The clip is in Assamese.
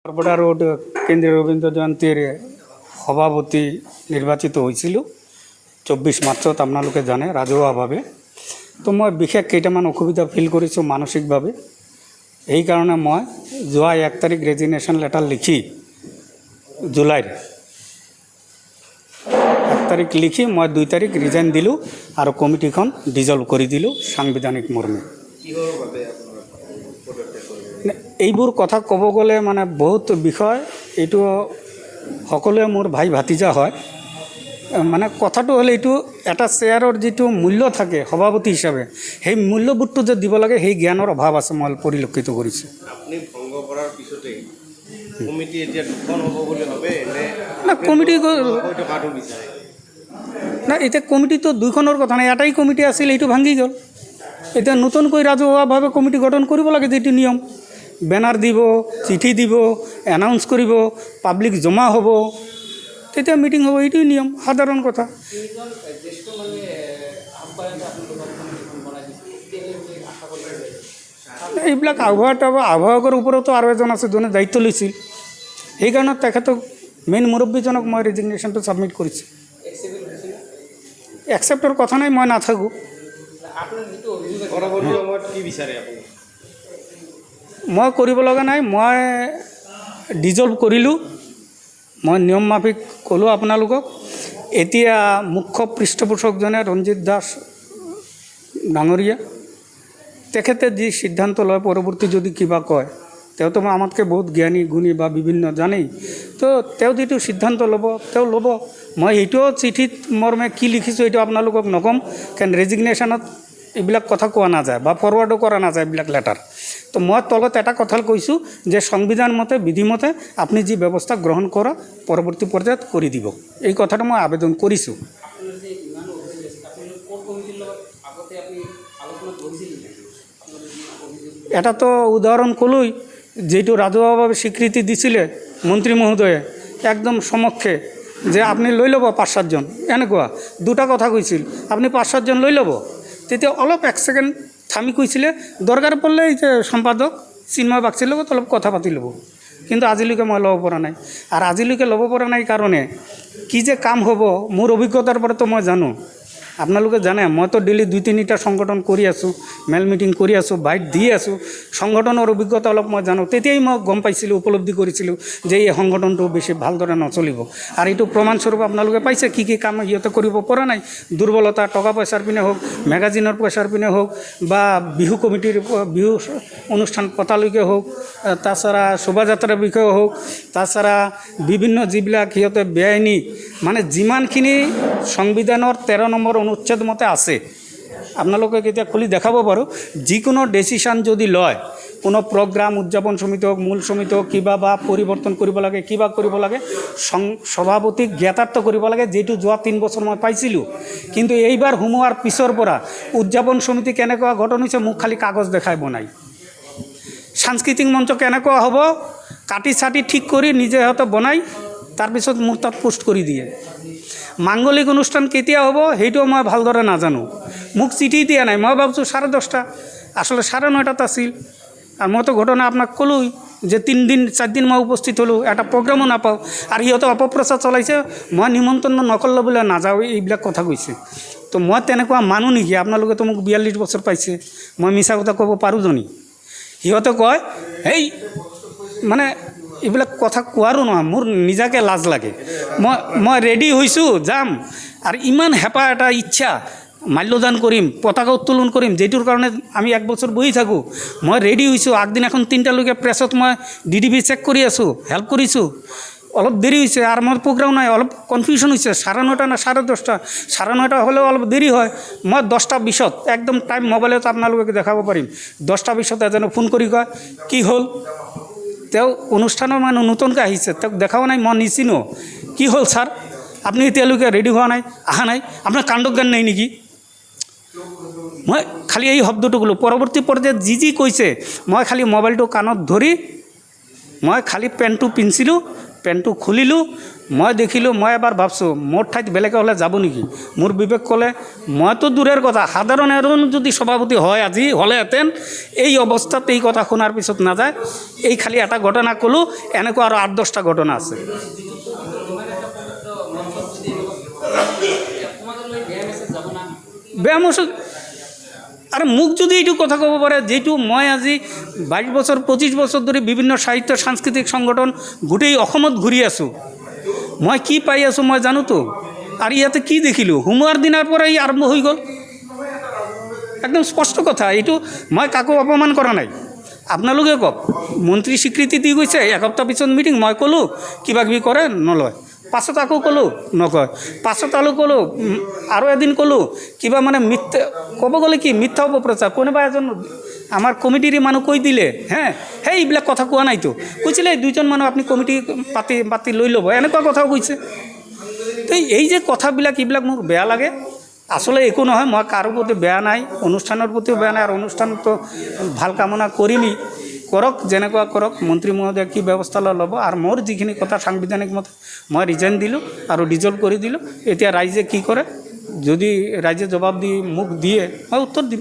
বৰপেটা ৰোড কেন্দ্ৰীয় ৰবীন্দ্ৰ জয়ন্তীৰ সভাপতি নিৰ্বাচিত হয়েছিল 24 মাৰ্চত। আপোনালোকে জানে ৰাজহুৱাভাৱে। তো মই বিশেষ কেইটামান অসুবিধা ফিল কৰিছোঁ মানসিকভাৱে। সেইকাৰণে মই যোৱা 1 তাৰিখ ৰেজিগনেশ্যন লেটাৰ লিখি জুলাইৰ 1 তাৰিখ লিখি মই 2 তাৰিখ ৰিজাইন দিলোঁ আৰু কমিটিখন ডিজলভ কৰি দিলোঁ সাংবিধানিক মৰ্মে। এইবোৰ কথা ক'ব গ'লে মানে বহুত বিষয়, এইটো সকলোৱে মোৰ ভাই ভাতিজা হয়। মানে কথাটো হ'লে এইটো এটা শ্বেয়াৰৰ যিটো মূল্য থাকে সভাপতি হিচাপে, সেই মূল্যবোধটো যে দিব লাগে সেই জ্ঞানৰ অভাৱ আছে, মই পৰিলক্ষিত কৰিছোঁ। আপুনি ভংগ কৰাৰ পিছতে কমিটি এতিয়া দুখন হ'ব বুলি ভাবে না কমিটি টকাটো বিচাৰে না, এতিয়া কমিটিটো দুইখনৰ কথা নাই, এটাই কমিটি আছিল, এইটো ভাঙি গ'ল। এতিয়া নতুনকৈ ৰাজহুৱাভাৱে কমিটি গঠন কৰিব লাগে, যিটো নিয়ম। বেনাৰ দিব, চিঠি দিব, এনাউন্স কৰিব, পাব্লিক জমা হ'ব, তেতিয়া মিটিং হ'ব। এইটোৱেই নিয়ম, সাধাৰণ কথা। এইবিলাক আহ্বায়কৰ ওপৰতো আৰু এজন আছে যোনে দায়িত্ব লৈছিল। সেইকাৰণে তেখেতক মেইন মুৰব্বীজনক মই ৰেজিগনেশ্যনটো ছাবমিট কৰিছোঁ। একচেপ্টৰ কথা নাই, মই নাথাকোঁ। পৰৱৰ্তী সময়ত কি বিচাৰে আপুনি? মই কৰিব লগা নাই, মই ডিজলভ কৰিলোঁ। মই নিয়ম মাফিক ক'লোঁ আপোনালোকক। এতিয়া মুখ্য পৃষ্ঠপোষকজনে ৰঞ্জিত দাস ডাঙৰীয়া, তেখেতে যি সিদ্ধান্ত লয়, পৰৱৰ্তী যদি কিবা কয়, তেওঁতো আমাতকৈ বহুত জ্ঞানী গুণী বা বিভিন্ন জানেই, তো তেওঁ যিটো সিদ্ধান্ত ল'ব তেওঁ ল'ব। মই এইটোও চিঠিত মৰ্মে কি লিখিছোঁ এইটো আপোনালোকক নক'ম, কাৰণ ৰেজিগনেশ্যনত এইবিলাক কথা কোৱা নাযায় বা ফৰৱাৰ্ডো কৰা নাযায় এইবিলাক লেটাৰ। তো মই তলত এটা কথা কৈছোঁ যে সংবিধান মতে বিধিমতে আপুনি যি ব্যৱস্থা গ্ৰহণ কৰা পৰৱৰ্তী পৰ্যায়ত কৰি দিব, এই কথাটো মই আবেদন কৰিছোঁ। এটাতো উদাহৰণ ক'লোই, যিটো ৰাজহুৱাভাৱে স্বীকৃতি দিছিলে মন্ত্ৰী মহোদয়ে একদম সমক্ষে, যে আপুনি লৈ ল'ব 5-7জন, এনেকুৱা দুটা কথা কৈছিল, আপুনি 5-7জন লৈ ল'ব। তেতিয়া অলপ 1 ছেকেণ্ড থামি কৈছিলে, দৰকাৰ পৰিলে এই যে সম্পাদক চিন্ময় বাগচীৰ লগত অলপ কথা পাতি ল'ব। কিন্তু আজিলৈকে মই ল'ব পৰা নাই। আৰু আজিলৈকে ল'ব পৰা নাই কাৰণে কি যে কাম হ'ব, মোৰ অভিজ্ঞতাৰ পৰাতো মই জানো। আপোনালোকে জানে মইতো ডেইলি 2-3টা সংগঠন কৰি আছোঁ, মেল মিটিং কৰি আছোঁ, বাইট দি আছোঁ। সংগঠনৰ অভিজ্ঞতা অলপ মই জানো। তেতিয়াই মই গম পাইছিলোঁ, উপলব্ধি কৰিছিলোঁ যে এই সংগঠনটো বেছি ভালদৰে নচলিব। আৰু এইটো প্ৰমাণস্বৰূপ আপোনালোকে পাইছে কি কি কাম সিহঁতে কৰিব পৰা নাই। দুৰ্বলতা টকা পইচাৰ পিনে হওক, মেগাজিনৰ পইচাৰ পিনে হওক, বা বিহু কমিটিৰ বিহু অনুষ্ঠান পতালৈকে হওক, তাছাড়া শোভাযাত্ৰাৰ বিষয়ে হওক, তাছাড়া বিভিন্ন যিবিলাক সিহঁতে বেআইনী, মানে যিমানখিনি সংবিধানৰ 13 নম্বৰ অনুচ্ছেদ মতে আছে, আপোনালোকে এতিয়া খুলি দেখাব পাৰোঁ। যিকোনো ডিচিশ্যন যদি লয়, কোনো প্ৰগ্ৰাম উদযাপন সমিতি হওক, মূল সমিতি হওক, কিবা বা পৰিৱৰ্তন কৰিব লাগে, কিবা কৰিব লাগে, সভাপতিক জ্ঞাতাৰ্থ কৰিব লাগে, যিটো যোৱা 3 বছৰ মই পাইছিলোঁ। কিন্তু এইবাৰ সোমোৱাৰ পিছৰ পৰা উদযাপন সমিতি কেনেকুৱা গঠন হৈছে, মোক খালি কাগজ দেখাই বনাই। সাংস্কৃতিক মঞ্চ কেনেকুৱা হ'ব, কাটি চাটি ঠিক কৰি নিজে সিহঁতে বনাই তাৰপিছত মোৰ তাত পোষ্ট কৰি দিয়ে। মাংগলিক অনুষ্ঠান কেতিয়া হ'ব সেইটোও মই ভালদৰে নাজানো, মোক চিঠি দিয়া নাই। মই ভাবছোঁ 10:30, আসলে 9:30 আছিল। আৰু মইতো ঘটনা আপোনাক ক'লোই যে 3-4 দিন মই উপস্থিত হ'লোঁ, এটা প্ৰগ্ৰামো নাপাওঁ। আৰু সিহঁতে অপপ্ৰচাৰ চলাইছে, মই নিমন্ত্ৰণ নকৰিলে বোলে নাযাওঁ, এইবিলাক কথা কৈছে। তো মই তেনেকুৱা মানুহ নেকি? আপোনালোকেতো মোক 42 বছৰ পাইছে, মই মিছা কথা ক'ব পাৰোঁ জানি? সিহঁতে কয় এই মানে এইবিলাক কথা কোৱাৰো নহয়, মোৰ নিজাকে লাজ লাগে। মই ৰেডি হৈছোঁ যাম, আৰু ইমান হেঁপাহ এটা ইচ্ছা, মাল্যদান কৰিম, পতাকা উত্তোলন কৰিম, যিটোৰ কাৰণে আমি 1 বছৰ বহি থাকোঁ। মই ৰেডি হৈছোঁ, আগদিনাখন 3টালৈকে প্ৰেছত মই DDB চেক কৰি আছোঁ, হেল্প কৰিছোঁ। অলপ দেৰি হৈছে, আৰু মোৰ প্ৰগ্ৰাম নাই, অলপ কনফিউশ্যন হৈছে। 9:30 না 10:30, 9:30 হ'লেও অলপ দেৰি হয়। মই 10:20 একদম টাইম মোবাইলত আপোনালোকে দেখাব পাৰিম, 10:20 এজনে ফোন কৰি কয় কি হ'ল, তেওঁ অনুষ্ঠানৰ মানুহ নতুনকৈ আহিছে, তেওঁক দেখাব নাই, মই নিচিনো। কি হ'ল ছাৰ, আপুনি এতিয়ালৈকে ৰেডি হোৱা নাই, অহা নাই, আপোনাৰ কাণ্ড জ্ঞান নাই নেকি? মই খালি এই শব্দটো ক'লোঁ। পৰৱৰ্তী পৰ্যায়ত যি যি কৈছে, মই খালি মোবাইলটো কাণত ধৰি মই খালি পেনটো পিন্ধিছিলোঁ, পেণ্টটো খুলিলোঁ মই দেখিলোঁ মই এবাৰ ভাবছোঁ মোৰ ঠাইত বেলেগে হ'লে যাব নেকি মোৰ বিবেক ক'লে মইতো দূৰৰ কথা সাধাৰণ এজন যদি সভাপতি হয় আজি হ'লেহেঁতেন এই অৱস্থাত এই কথা শুনাৰ পিছত নাযায় এই খালি এটা ঘটনা ক'লোঁ এনেকুৱা আৰু 8-10টা ঘটনা আছে বেয়া মচুক আৰু মোক যদি এইটো কথা ক'ব পাৰে যিটো মই আজি 22 বছৰ 25 বছৰ ধৰি বিভিন্ন সাহিত্য সাংস্কৃতিক সংগঠন গোটেই অসমত ঘূৰি আছোঁ মই কি পাই আছোঁ মই জানোতো আৰু ইয়াতে কি দেখিলোঁ সোমোৱাৰ দিনাৰ পৰাই আৰম্ভ হৈ গ'ল একদম স্পষ্ট কথা এইটো মই কাকো অপমান কৰা নাই আপোনালোকে কওক মন্ত্ৰী স্বীকৃতি দি গৈছে এসপ্তাহ পিছত মিটিং মই ক'লোঁ কিবা কিবি কৰে নলয় পাছত আকৌ ক'লোঁ নকয় পাছত আৰু ক'লোঁ আৰু এদিন ক'লোঁ কিবা মানে মিথ্যা ক'ব গ'লে কি মিথ্যা অপপ্ৰচাৰ কোনোবা এজন আমাৰ কমিটিৰ মানুহ কৈ দিলে সেই এইবিলাক কথা কোৱা নাইতো কৈছিলে 2জন মানুহ আপুনি কমিটি পাতি লৈ ল'ব এনেকুৱা কথাও কৈছে তো এই যে কথাবিলাক এইবিলাক মোৰ বেয়া লাগে আসলে একো নহয় মই কাৰো প্ৰতি বেয়া নাই অনুষ্ঠানৰ প্ৰতিও বেয়া নাই আৰু অনুষ্ঠানটো ভাল কামনা কৰিমেই কৰক যেনেকুৱা কৰক মন্ত্ৰী মহোদয়ে কি ব্যৱস্থা ল'ব আৰু মোৰ যিখিনি কথা সাংবিধানিক মতে মই ৰিজাইন দিলোঁ আৰু ডিজল্ভ কৰি দিলোঁ এতিয়া ৰাইজে কি কৰে যদি ৰাইজে জবাব দি মোক দিয়ে মই উত্তৰ দিম